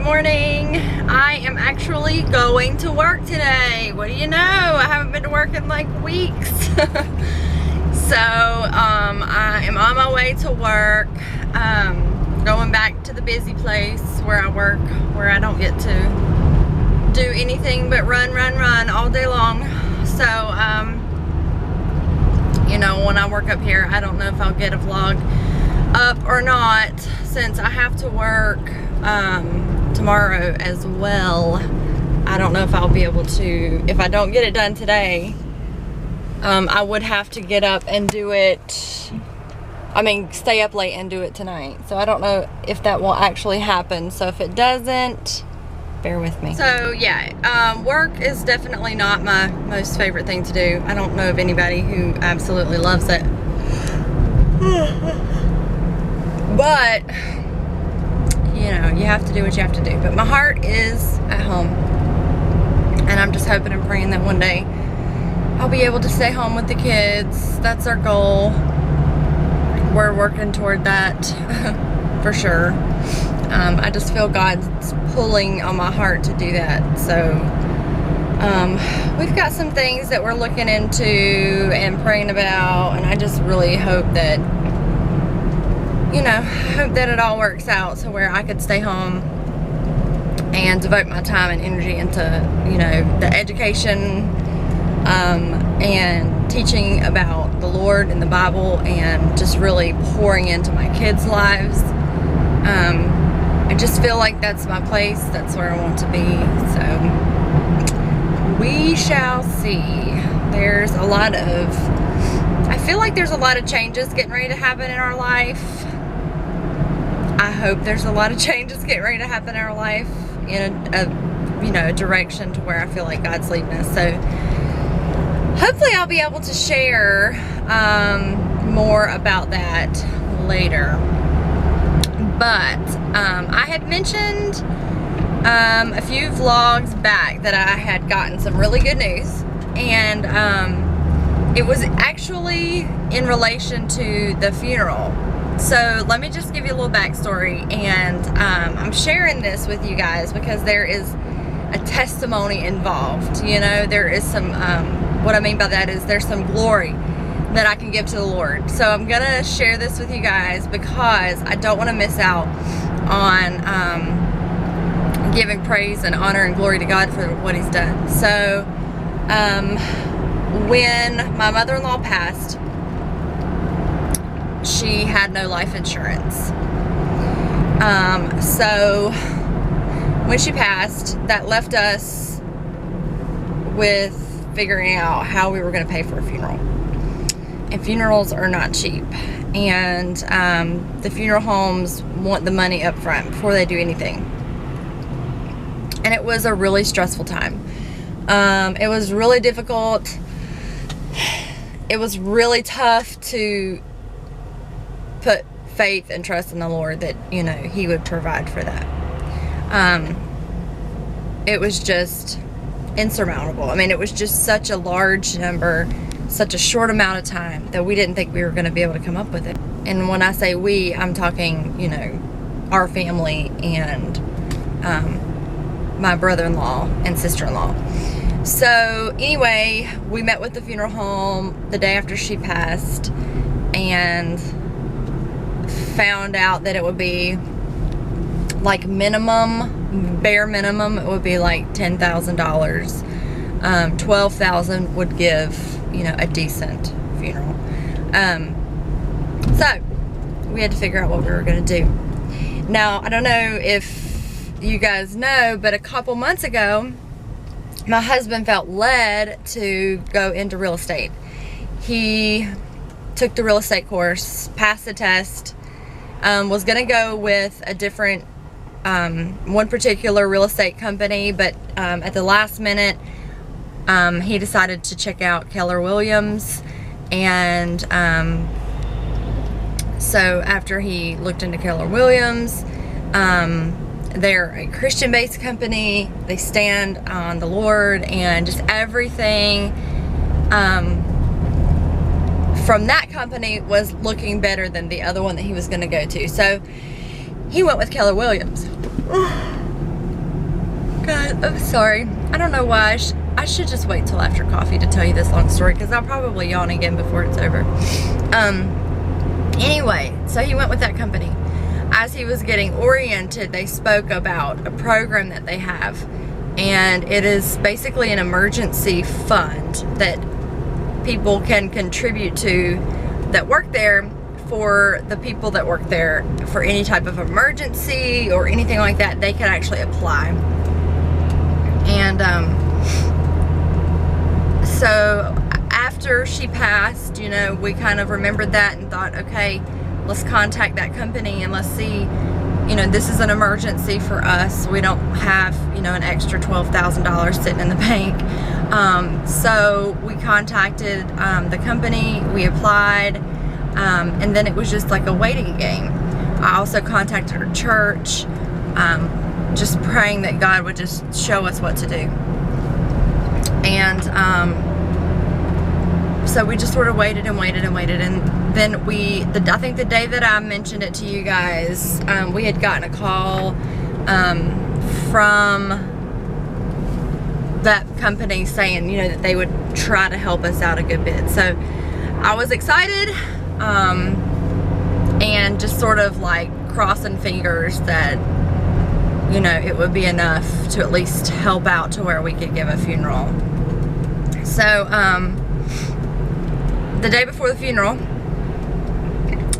morning. I am actually going to work today. What do you know? I haven't been to work in like weeks. So I am on my way to work, going back to the busy place where I work, where I don't get to do anything but run all day long. So you know, when I work up here, I don't know if I'll get a vlog up or not, since I have to work tomorrow as well. I don't know if I'll be able to, if I don't get it done today, I would have to get up and do it, stay up late and do it tonight. So I don't know if that will actually happen. So if it doesn't, bear with me. So yeah, work is definitely not my most favorite thing to do. I don't know of anybody who absolutely loves it. But, you know, you have to do what you have to do. But my heart is at home. And I'm just hoping and praying that one day I'll be able to stay home with the kids. That's our goal. We're working toward that for sure. I just feel God's pulling on my heart to do that. So we've got some things that we're looking into and praying about, and I just really hope that, you know, I hope that it all works out so where I could stay home and devote my time and energy into, you know, the education and teaching about the Lord and the Bible, and just really pouring into my kids' lives. I just feel like that's my place. That's where I want to be. So we shall see. There's a lot of, I feel like there's a lot of changes getting ready to happen in our life. I hope there's a lot of changes getting ready to happen in our life in a you know, a direction to where I feel like God's leading us. So hopefully I'll be able to share more about that later. But I had mentioned a few vlogs back that I had gotten some really good news, and it was actually in relation to the funeral. So let me just give you a little backstory, and I'm sharing this with you guys because there is a testimony involved. You know, there is some, what I mean by that is there's some glory that I can give to the Lord. So I'm gonna share this with you guys because I don't want to miss out on giving praise and honor and glory to God for what He's done. So when my mother-in-law passed, she had no life insurance. So when she passed, that left us with figuring out how we were going to pay for a funeral. And funerals are not cheap. And the funeral homes want the money up front before they do anything. And it was a really stressful time. It was really difficult. It was really tough to put faith and trust in the Lord that, you know, He would provide for that. It was just insurmountable. I mean, it was just such a large number, such a short amount of time, that we didn't think we were going to be able to come up with it. And when I say we, I'm talking, you know, our family and my brother-in-law and sister-in-law. So anyway, we met with the funeral home the day after she passed and found out that it would be like bare minimum, it would be like $10,000. $12,000 would give, you know, a decent funeral. So we had to figure out what we were going to do. Now, I don't know if you guys know, but a couple months ago, my husband felt led to go into real estate. He took the real estate course, passed the test, was going to go with a different, one particular real estate company, but at the last minute, he decided to check out Keller Williams. And so after he looked into Keller Williams, they're a Christian-based company. They stand on the Lord, and just everything from that company was looking better than the other one that he was going to go to. So he went with Keller Williams. God, I'm sorry. I don't know why. I should just wait till after coffee to tell you this long story, because I'll probably yawn again before it's over. Anyway, so he went with that company. As he was getting oriented, they spoke about a program that they have, and it is basically an emergency fund that people can contribute to that work there, for the people that work there for any type of emergency or anything like that. They can actually apply. And so after she passed, you know, we kind of remembered that and thought, okay, let's contact that company and let's see, you know, this is an emergency for us. We don't have, you know, an extra $12,000 sitting in the bank. So we contacted the company, we applied, and then it was just like a waiting game. I also contacted her church, just praying that God would just show us what to do. And so we just sort of waited and waited and waited, and then I think the day that I mentioned it to you guys, we had gotten a call from that company saying, you know, that they would try to help us out a good bit. So I was excited, and just sort of like crossing fingers that, you know, it would be enough to at least help out to where we could give a funeral. So the day before the funeral,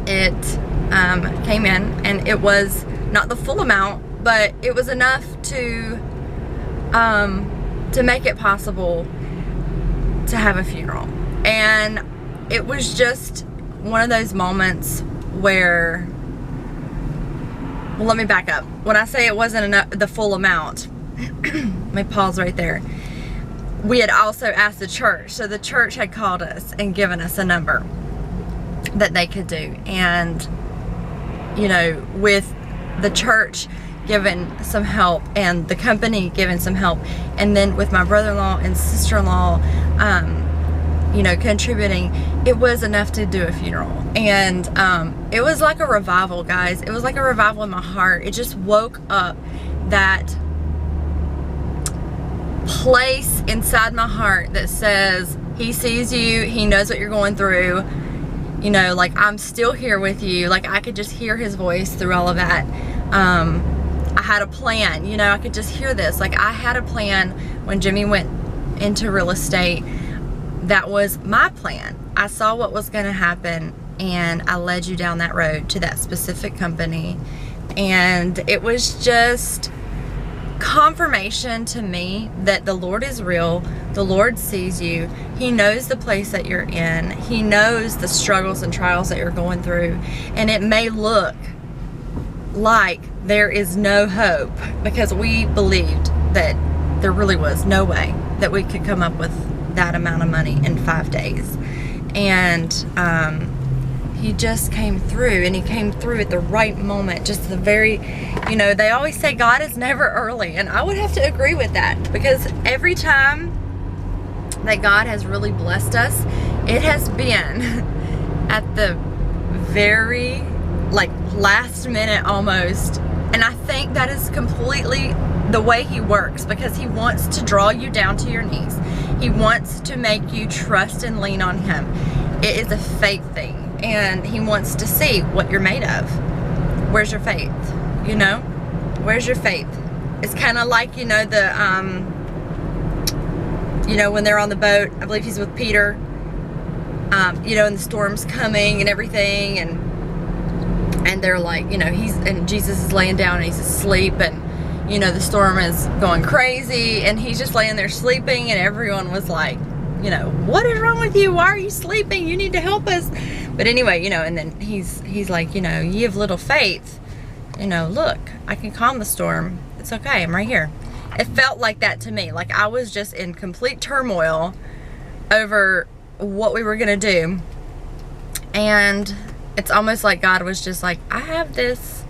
it came in, and it was not the full amount, but it was enough to make it possible to have a funeral. And it was just one of those moments where, well, let me back up. When I say it wasn't enough, the full amount, let me pause right there. We had also asked the church, so the church had called us and given us a number that they could do. And, you know, with the church giving some help and the company giving some help, and then with my brother-in-law and sister-in-law, you know, contributing, it was enough to do a funeral. And it was like a revival, guys. It was like a revival in my heart. It just woke up that place inside my heart that says, he sees you, he knows what you're going through, you know, like, I'm still here with you. Like, I could just hear his voice through all of that. I had a plan, you know, I could just hear this. Like, I had a plan when Jimmy went into real estate. That was my plan. I saw what was going to happen, and I led you down that road to that specific company. And it was just confirmation to me that the Lord is real. The Lord sees you. He knows the place that you're in. He knows the struggles and trials that you're going through. And it may look like there is no hope, because we believed that there really was no way that we could come up with that amount of money in 5 days. And he just came through, and he came through at the right moment, just the very, you know, they always say God is never early, and I would have to agree with that, because every time that God has really blessed us, it has been at the very, like, last minute almost. And I think that is completely the way he works, because he wants to draw you down to your knees. He wants to make you trust and lean on him. It is a faith thing, and he wants to see what you're made of. Where's your faith? You know, where's your faith? It's kind of like, you know, the you know, when they're on the boat, I believe he's with Peter, you know, and the storm's coming and everything, and they're like, you know, and Jesus is laying down and he's asleep, and, you know, the storm is going crazy, and he's just laying there sleeping, and everyone was like, you know, what is wrong with you? Why are you sleeping? You need to help us. But anyway, you know, and then he's like, you know, ye have little faith, you know, look, I can calm the storm. It's okay, I'm right here. It felt like that to me. Like, I was just in complete turmoil over what we were gonna do, and it's almost like God was just like, I have this.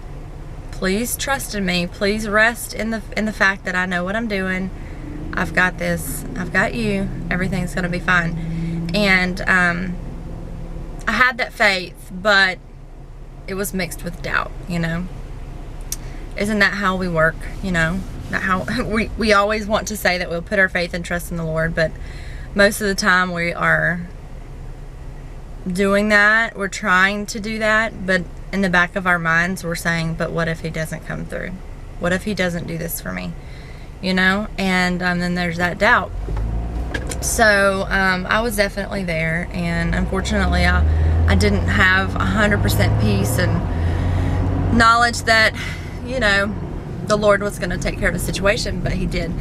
Please trust in me. Please rest in the fact that I know what I'm doing. I've got this. I've got you. Everything's gonna be fine. And I had that faith, but it was mixed with doubt, you know. Isn't that how we work, you know? how we always want to say that we'll put our faith and trust in the Lord, but most of the time we are doing that. We're trying to do that, but in the back of our minds we're saying, but what if he doesn't come through? What if he doesn't do this for me? You know? And then there's that doubt. So I was definitely there, and unfortunately I didn't have 100% peace and knowledge that, you know, the Lord was going to take care of the situation, but he did.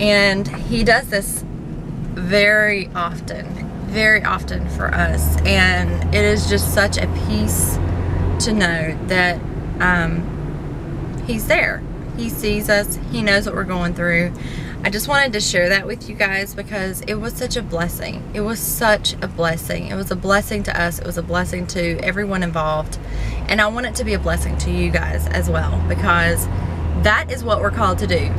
And he does this very often for us, and it is just such a peace to know that he's there. He sees us. He knows what we're going through. I just wanted to share that with you guys because it was such a blessing. It was such a blessing. It was a blessing to us. It was a blessing to everyone involved. And I want it to be a blessing to you guys as well, because that is what we're called to do.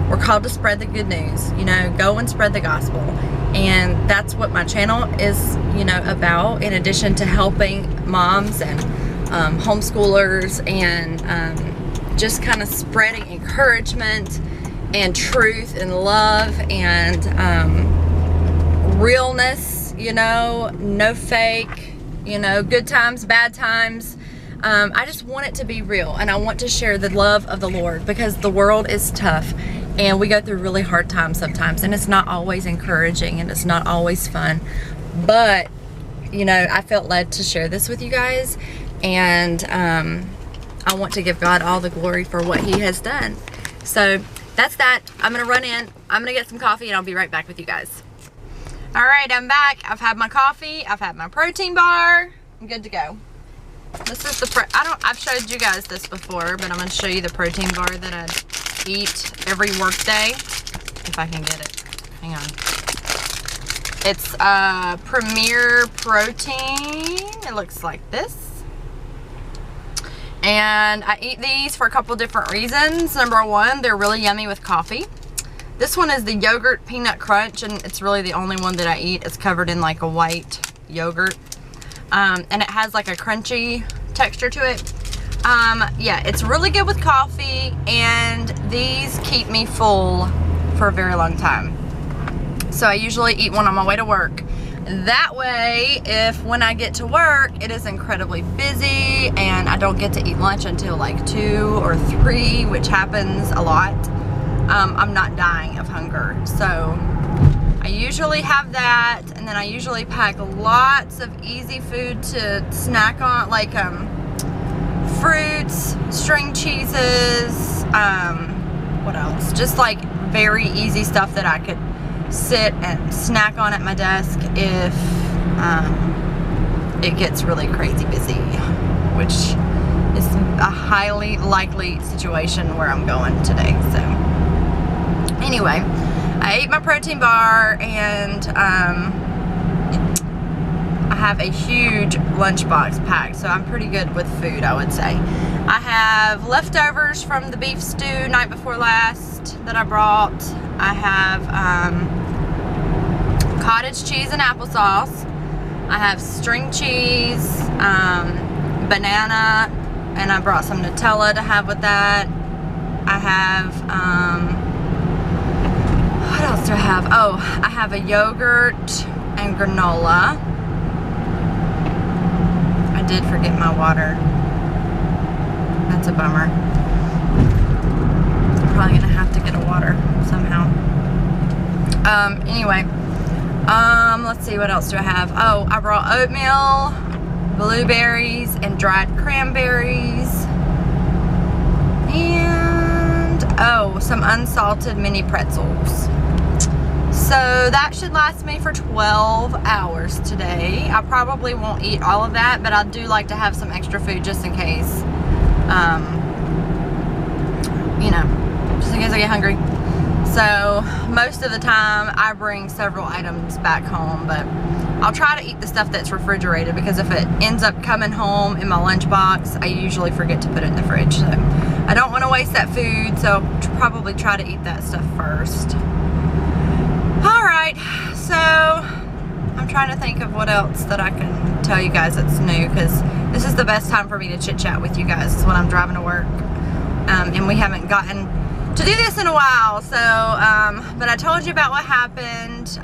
We're called to spread the good news, you know, go and spread the gospel. And that's what my channel is, you know, about, in addition to helping moms and homeschoolers and just kind of spreading encouragement and truth and love and realness, you know, no fake, you know, good times, bad times. I just want it to be real, and I want to share the love of the Lord, because the world is tough and we go through really hard times sometimes, and it's not always encouraging and it's not always fun, but you know, I felt led to share this with you guys, and I want to give God all the glory for what he has done. So that's that. I'm gonna run in, I'm gonna get some coffee, and I'll be right back with you guys. All right, I'm back. I've had my coffee, I've had my protein bar, I'm good to go. This is the I've showed you guys this before, but I'm going to show you the protein bar that I eat every work day, if I can get it. Hang on. It's Premier Protein. It looks like this. And I eat these for a couple different reasons. Number one, they're really yummy with coffee. This one is the yogurt peanut crunch, and it's really the only one that I eat. It's covered in like a white yogurt. And it has like a crunchy texture to it. Yeah, it's really good with coffee, and these keep me full for a very long time. So I usually eat one on my way to work. That way, if when I get to work, it is incredibly busy and I don't get to eat lunch until like 2 or 3, which happens a lot, I'm not dying of hunger. So I usually have that, and then I usually pack lots of easy food to snack on, like fruits, string cheeses, what else? Just like very easy stuff that I could sit and snack on at my desk if it gets really crazy busy, which is a highly likely situation where I'm going today. So anyway, I ate my protein bar, and I have a huge lunchbox packed, so I'm pretty good with food, I would say. I have leftovers from the beef stew night before last that I brought. I have cottage cheese and applesauce. I have string cheese, banana, and I brought some Nutella to have with that. I have, what else do I have? Oh, I have a yogurt and granola. I did forget my water. That's a bummer. I'm probably gonna have to get a water somehow. Anyway, let's see, what else do I have? Oh, I brought oatmeal, blueberries, and dried cranberries. And, oh, some unsalted mini pretzels. So that should last me for 12 hours today. I probably won't eat all of that, but I do like to have some extra food just in case. You know, just in case I get hungry. So most of the time I bring several items back home, but I'll try to eat the stuff that's refrigerated, because if it ends up coming home in my lunchbox, I usually forget to put it in the fridge. So I don't want to waste that food, so I'll probably try to eat that stuff first. Alright, so I'm trying to think of what else that I can tell you guys that's new, because this is the best time for me to chit chat with you guys, is when I'm driving to work. And we haven't gotten do this in a while. So, but I told you about what happened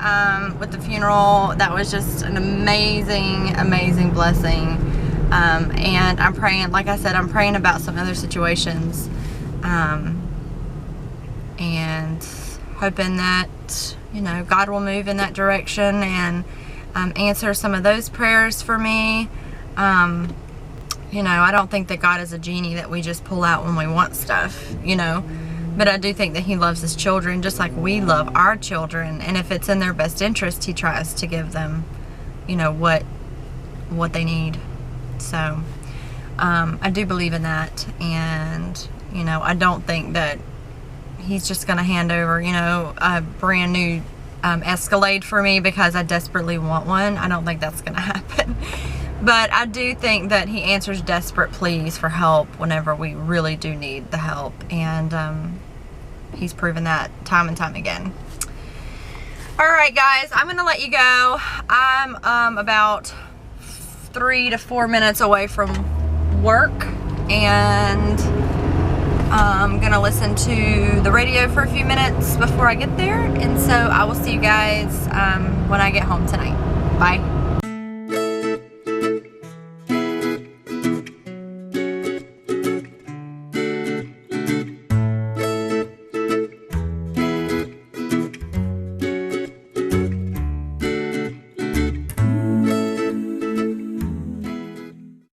with the funeral. That was just an amazing, amazing blessing. And I'm praying, like I said, I'm praying about some other situations, and hoping that, you know, God will move in that direction and answer some of those prayers for me. You know, I don't think that God is a genie that we just pull out when we want stuff, you know. But I do think that He loves His children just like we love our children. And if it's in their best interest, He tries to give them, you know, what they need. So, I do believe in that. And, you know, I don't think that He's just going to hand over, you know, a brand new Escalade for me because I desperately want one. I don't think that's going to happen. But I do think that He answers desperate pleas for help whenever we really do need the help. And He's proven that time and time again. Alright guys, I'm going to let you go. I'm about 3 to 4 minutes away from work. And I'm going to listen to the radio for a few minutes before I get there. And so I will see you guys when I get home tonight. Bye.